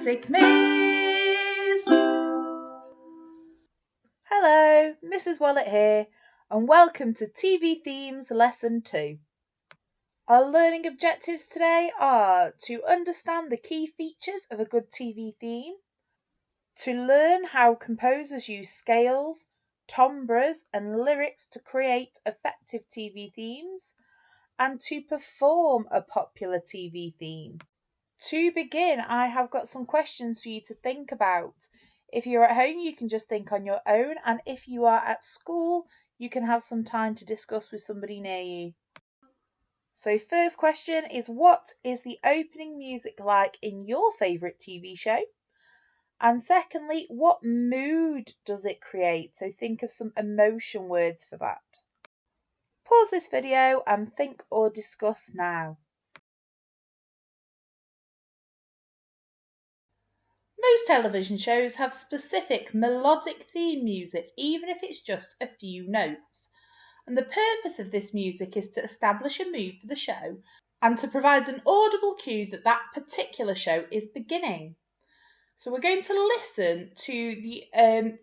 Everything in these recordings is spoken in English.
Music Miss! Hello, Mrs. Wallet here, and welcome to TV Themes Lesson 2. Our learning objectives today are to understand the key features of a good TV theme, to learn how composers use scales, timbres, and lyrics to create effective TV themes, and to perform a popular TV theme. To begin, I have got some questions for you to think about. If you're at home, you can just think on your own, and if you are at school, you can have some time to discuss with somebody near you. So, first question is, what is the opening music like in your favourite TV show? And secondly, what mood does it create? So, think of some emotion words for that. Pause this video and think or discuss now. Most television shows have specific melodic theme music, even if it's just a few notes. And the purpose of this music is to establish a mood for the show and to provide an audible cue that that particular show is beginning. So we're going to listen to the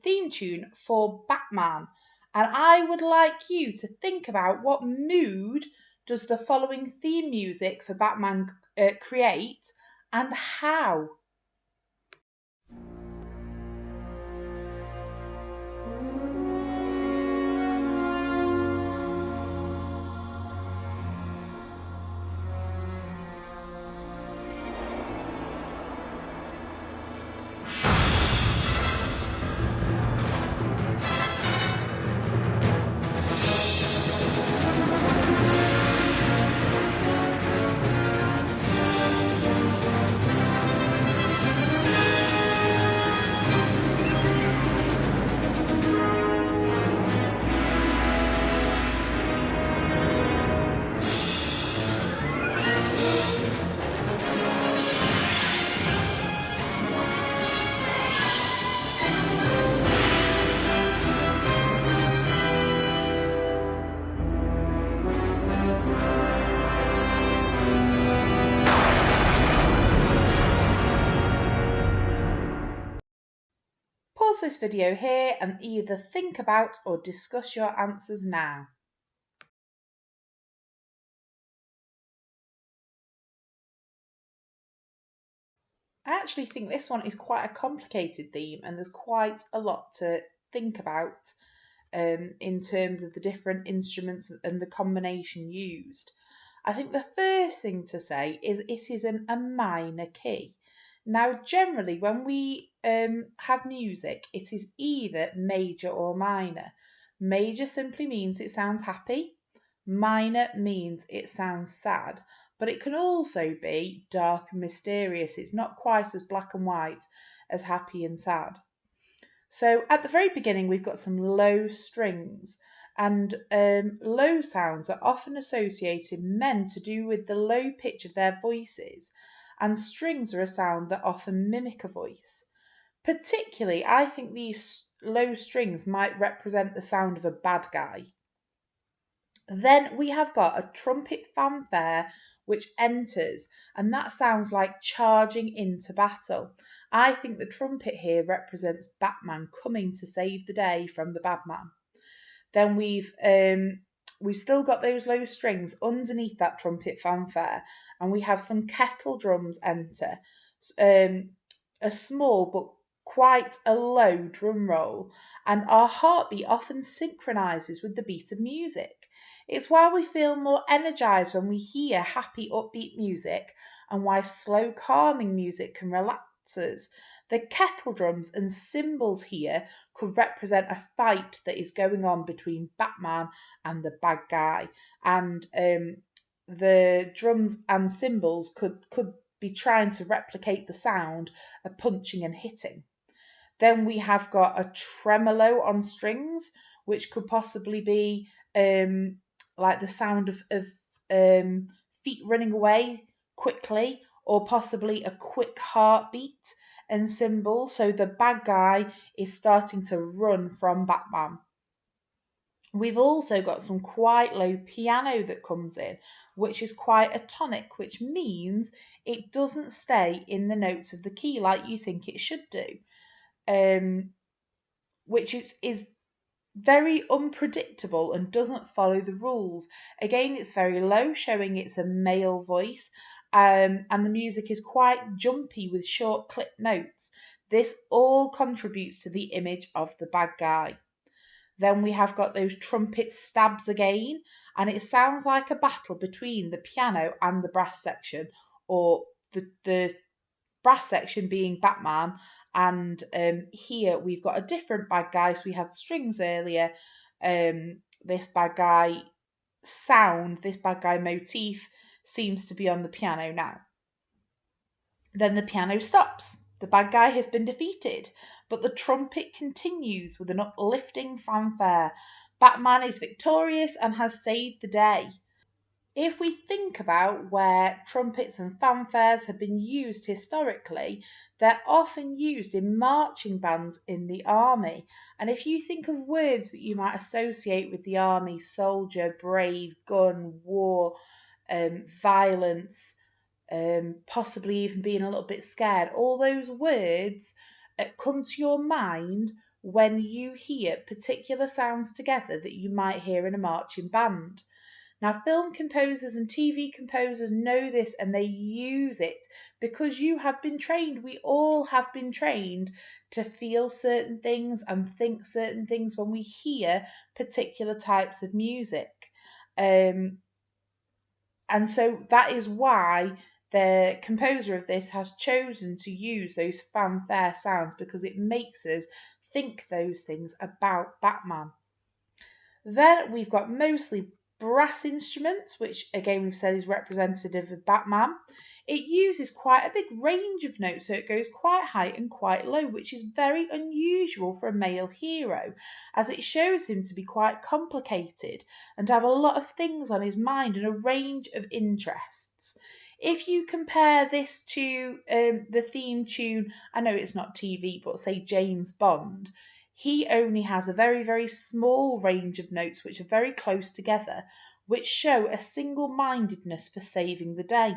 theme tune for Batman. And I would like you to think about what mood does the following theme music for Batman create and how. Pause this video here and either think about or discuss your answers now. I actually think this one is quite a complicated theme and there's quite a lot to think about in terms of the different instruments and the combination used. I think the first thing to say is it is in a minor key. Now, generally, when we have music, it is either major or minor. Major simply means it sounds happy. Minor means it sounds sad. But it can also be dark and mysterious. It's not quite as black and white as happy and sad. So at the very beginning, we've got some low strings, and low sounds are often associated meant to do with the low pitch of their voices, and strings are a sound that often mimic a voice. Particularly, I think these low strings might represent the sound of a bad guy. Then we have got a trumpet fanfare which enters, and that sounds like charging into battle. I think the trumpet here represents Batman coming to save the day from the bad man. Then we've still got those low strings underneath that trumpet fanfare, and we have some kettle drums enter, a small but quite a low drum roll, and our heartbeat often synchronizes with the beat of music. It's why we feel more energized when we hear happy, upbeat music, and why slow, calming music can relax us. The kettle drums and cymbals here could represent a fight that is going on between Batman and the bad guy, and the drums and cymbals could be trying to replicate the sound of punching and hitting. Then we have got a tremolo on strings, which could possibly be like the sound of feet running away quickly, or possibly a quick heartbeat and cymbal. So the bad guy is starting to run from Batman. We've also got some quite low piano that comes in, which is quite a tonic, which means it doesn't stay in the notes of the key like you think it should do, um, which is very unpredictable and doesn't follow the rules. Again, it's very low, showing it's a male voice, and the music is quite jumpy with short clip notes. This all contributes to the image of the bad guy. Then we have got those trumpet stabs again, and it sounds like a battle between the piano and the brass section, or the brass section being Batman. And here we've got a different bad guy. So we had strings earlier. This bad guy this bad guy motif seems to be on the piano now. Then the piano stops. The bad guy has been defeated, but the trumpet continues with an uplifting fanfare. Batman is victorious and has saved the day. If we think about where trumpets and fanfares have been used historically, they're often used in marching bands in the army. And if you think of words that you might associate with the army: soldier, brave, gun, war, violence, possibly even being a little bit scared, all those words come to your mind when you hear particular sounds together that you might hear in a marching band. Now, film composers and TV composers know this and they use it because you have been trained. We all have been trained to feel certain things and think certain things when we hear particular types of music. And so that is why the composer of this has chosen to use those fanfare sounds, because it makes us think those things about Batman. Then we've got mostly brass instruments, which again we've said is representative of Batman. It uses quite a big range of notes, so it goes quite high and quite low, which is very unusual for a male hero, as it shows him to be quite complicated and have a lot of things on his mind and a range of interests. If you compare this to the theme tune, I know it's not TV, but say James Bond, he only has a very, very small range of notes which are very close together, which show a single mindedness for saving the day.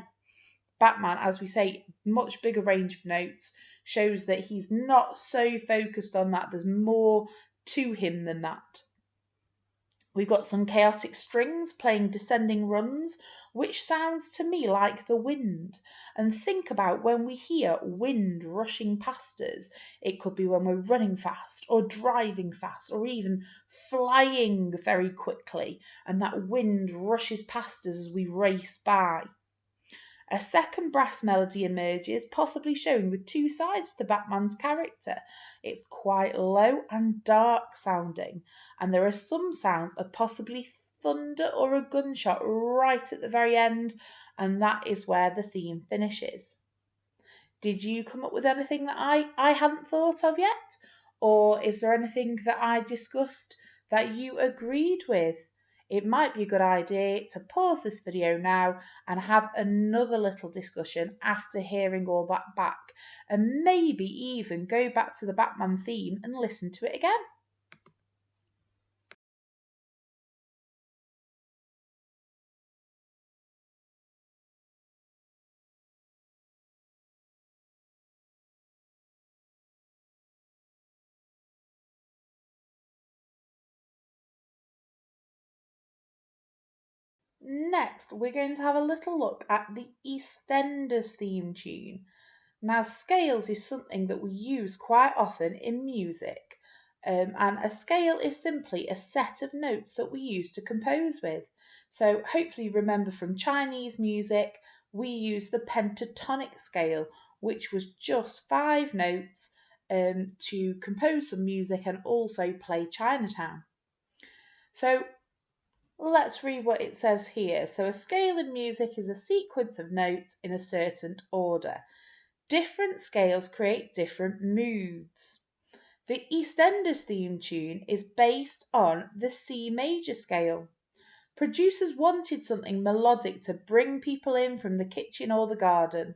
Batman, as we say, much bigger range of notes, shows that he's not so focused on that. There's more to him than that. We've got some chaotic strings playing descending runs, which sounds to me like the wind. And think about when we hear wind rushing past us. It could be when we're running fast or driving fast or even flying very quickly, and that wind rushes past us as we race by. A second brass melody emerges, possibly showing the two sides to Batman's character. It's quite low and dark sounding, and there are some sounds of possibly thunder or a gunshot right at the very end, and that is where the theme finishes. Did you come up with anything that I hadn't thought of yet? Or is there anything that I discussed that you agreed with? It might be a good idea to pause this video now and have another little discussion after hearing all that back, and maybe even go back to the Batman theme and listen to it again. Next, we're going to have a little look at the EastEnders theme tune. Now, scales is something that we use quite often in music, and a scale is simply a set of notes that we use to compose with. So, hopefully, you remember from Chinese music, we use the pentatonic scale, which was just 5 notes to compose some music and also play Chinatown. So, let's read what it says here. So, a scale in music is a sequence of notes in a certain order. Different scales create different moods. The EastEnders theme tune is based on the C major scale. Producers wanted something melodic to bring people in from the kitchen or the garden.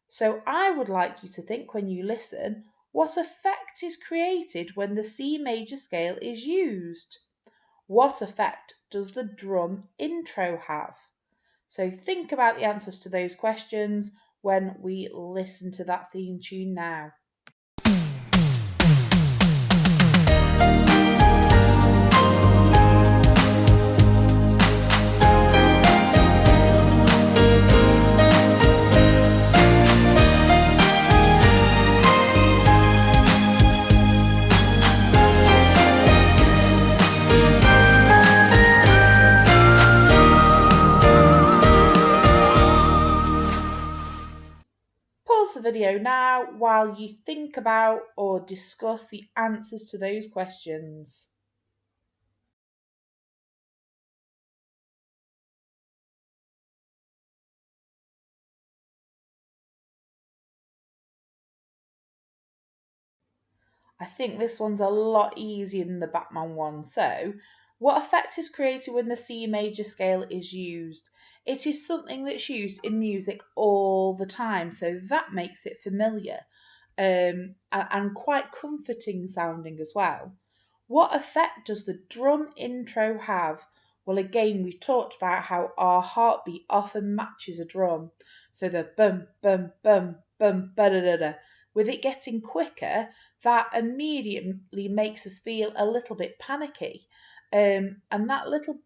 So I would like you to think, when you listen, what effect is created when the C major scale is used? What effect does the drum intro have? So think about the answers to those questions. when we listen to that theme tune now. Pause the video now while you think about or discuss the answers to those questions. I think this one's a lot easier than the Batman one. So, what effect is created when the C major scale is used? It is something that's used in music all the time, so that makes it familiar and quite comforting sounding as well. What effect does the drum intro have? Well, again, we talked about how our heartbeat often matches a drum. So the bum, bum, bum, bum, ba da da da. With it getting quicker, that immediately makes us feel a little bit panicky. And that little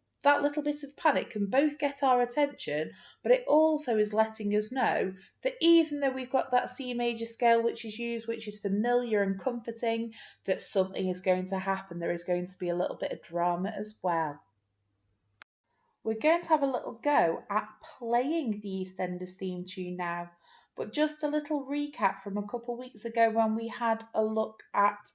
bit of panic can both get our attention, but it also is letting us know that even though we've got that C major scale which is used, which is familiar and comforting, that something is going to happen. There is going to be a little bit of drama as well. We're going to have a little go at playing the EastEnders theme tune now, but just a little recap from a couple of weeks ago when we had a look at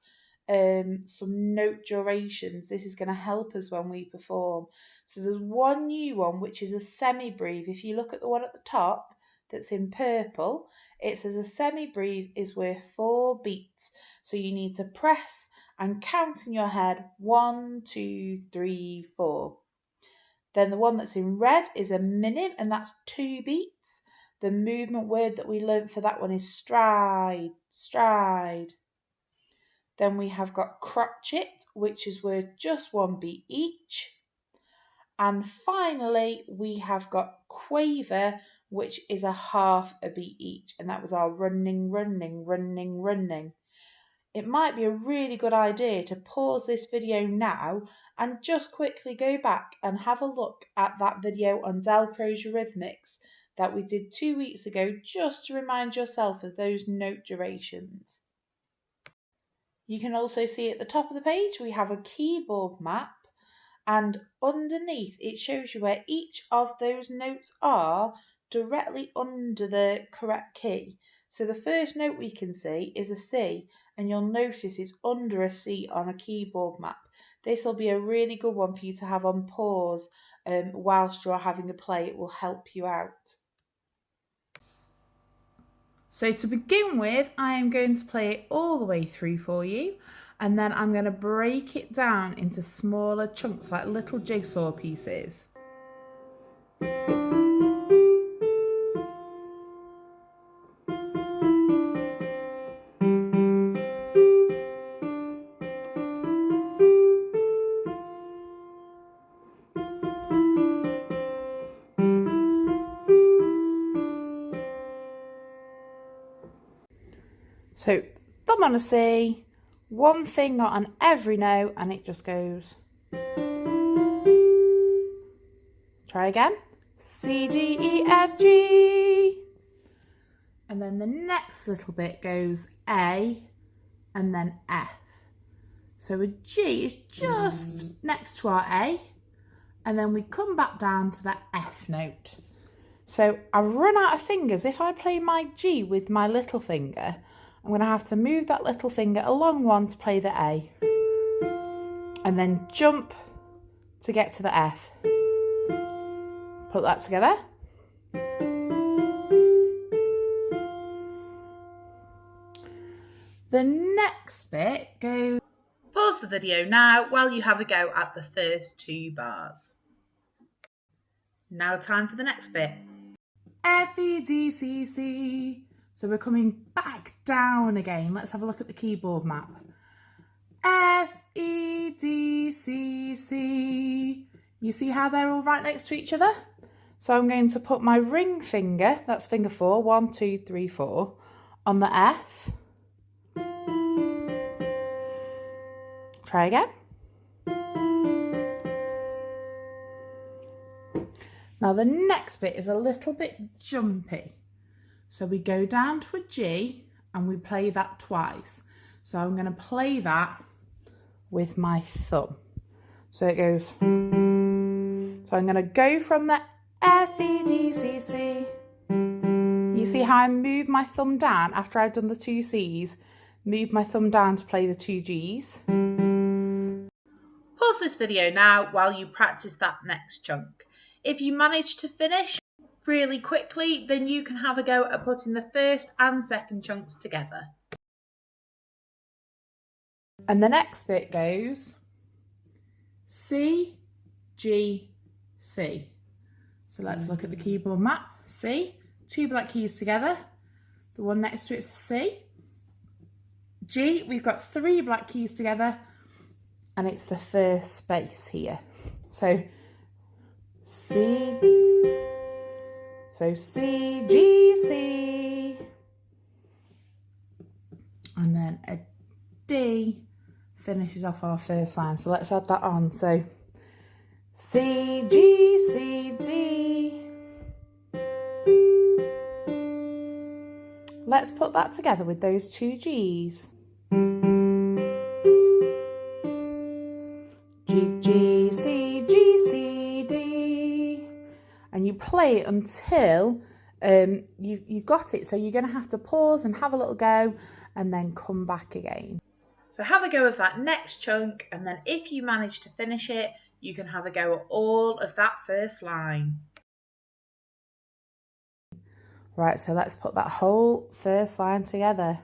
some note durations. This is going to help us when we perform. So there's one new one which is a semi-breve. If you look at the one at the top that's in purple, it says a semi-breve is worth 4 beats. So you need to press and count in your head 1, 2, 3, 4. Then the one that's in red is a minim, and that's 2 beats. The movement word that we learnt for that one is stride, stride. Then we have got crotchet, which is worth just 1 beat each. And finally, we have got quaver, which is a half a beat each. And that was our running, running, running, running. It might be a really good idea to pause this video now and just quickly go back and have a look at that video on Dalcroze Eurythmics that we did 2 weeks ago, just to remind yourself of those note durations. You can also see at the top of the page we have a keyboard map, and underneath it shows you where each of those notes are directly under the correct key. So the first note we can see is a C, and you'll notice it's under a C on a keyboard map. This will be a really good one for you to have on pause whilst you're having a play. It will help you out. So to begin with, I am going to play it all the way through for you, and then I'm going to break it down into smaller chunks like little jigsaw pieces. So thumb on a C, one finger on every note, and it just goes. Try again. C, D, E, F, G. And then the next little bit goes A and then F. So a G is just next to our A, and then we come back down to that F note. So I've run out of fingers. If I play my G with my little finger, I'm going to have to move that little finger along one to play the A, and then jump to get to the F. Put that together. The next bit goes... Pause the video now while you have a go at the first 2 bars. Now time for the next bit. F, E, D, C, C. So we're coming back down again. Let's have a look at the keyboard map. F, E, D, C, C. You see how they're all right next to each other? So I'm going to put my ring finger, that's finger 4, 1, 2, 3, 4, on the F. Try again. Now the next bit is a little bit jumpy. So we go down to a G and we play that twice. So I'm going to play that with my thumb. So it goes, so I'm going to go from the F, E, D, C, C. You see how I move my thumb down after I've done the 2 C's, move my thumb down to play the 2 G's. Pause this video now while you practice that next chunk. If you manage to finish really quickly, then you can have a go at putting the first and second chunks together. And the next bit goes C, G, C. So let's look at the keyboard map. C, 2 black keys together. The one next to it's a C. G, we've got 3 black keys together, and it's the first space here. So C, G, C. And then a D finishes off our first line. So let's add that on. So C, G, C, D. Let's put that together with those 2 G's. G, G, C, G, C, D. And you play it until you've got it. So you're going to have to pause and have a little go and then come back again. So have a go of that next chunk, and then if you manage to finish it, you can have a go at all of that first line. Right, so let's put that whole first line together.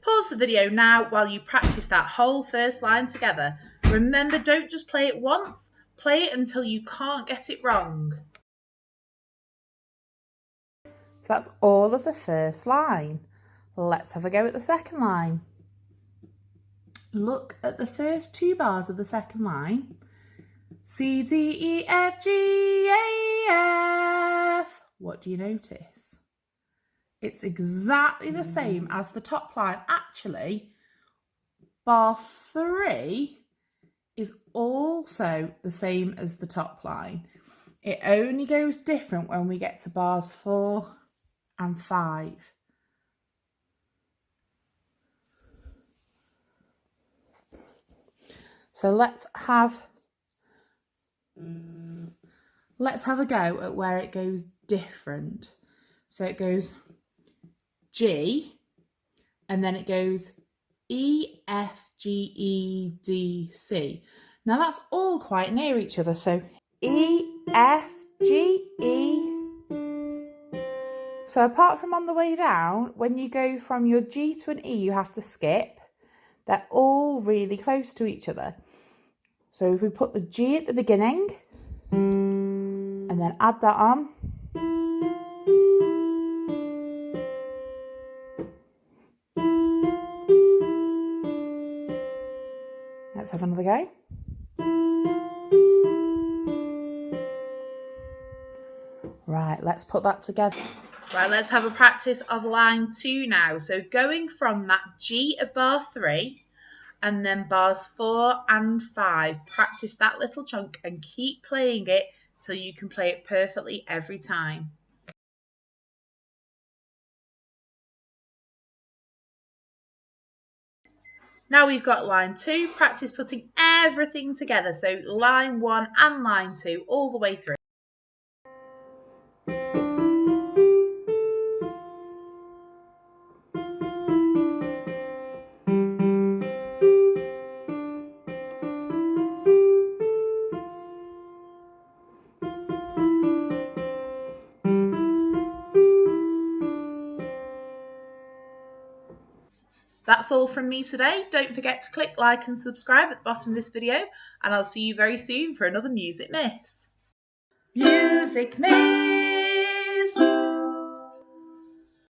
Pause the video now while you practice that whole first line together. Remember, don't just play it once, play it until you can't get it wrong. So that's all of the first line. Let's have a go at the second line. Look at the first 2 bars of the second line. C, D, E, F, G, A, F. What do you notice? It's exactly the same as the top line. Actually, bar 3 is also the same as the top line. It only goes different when we get to bars 4 and 5. So let's have a go at where it goes different. So it goes G, and then it goes E, F, G, E, D, C. Now that's all quite near each other. So E, F, G, E. So apart from on the way down, when you go from your G to an E, you have to skip. They're all really close to each other. So if we put the G at the beginning and then add that on. Let's have another go. Right, let's put that together. Right, let's have a practice of line 2 now. So going from that G at bar 3 and then bars 4 and 5, practice that little chunk and keep playing it till you can play it perfectly every time. Now we've got line 2, practice putting everything together. So line 1 and line 2 all the way through. That's all from me today. Don't forget to click like and subscribe at the bottom of this video, and I'll see you very soon for another Music Miss. Music Miss!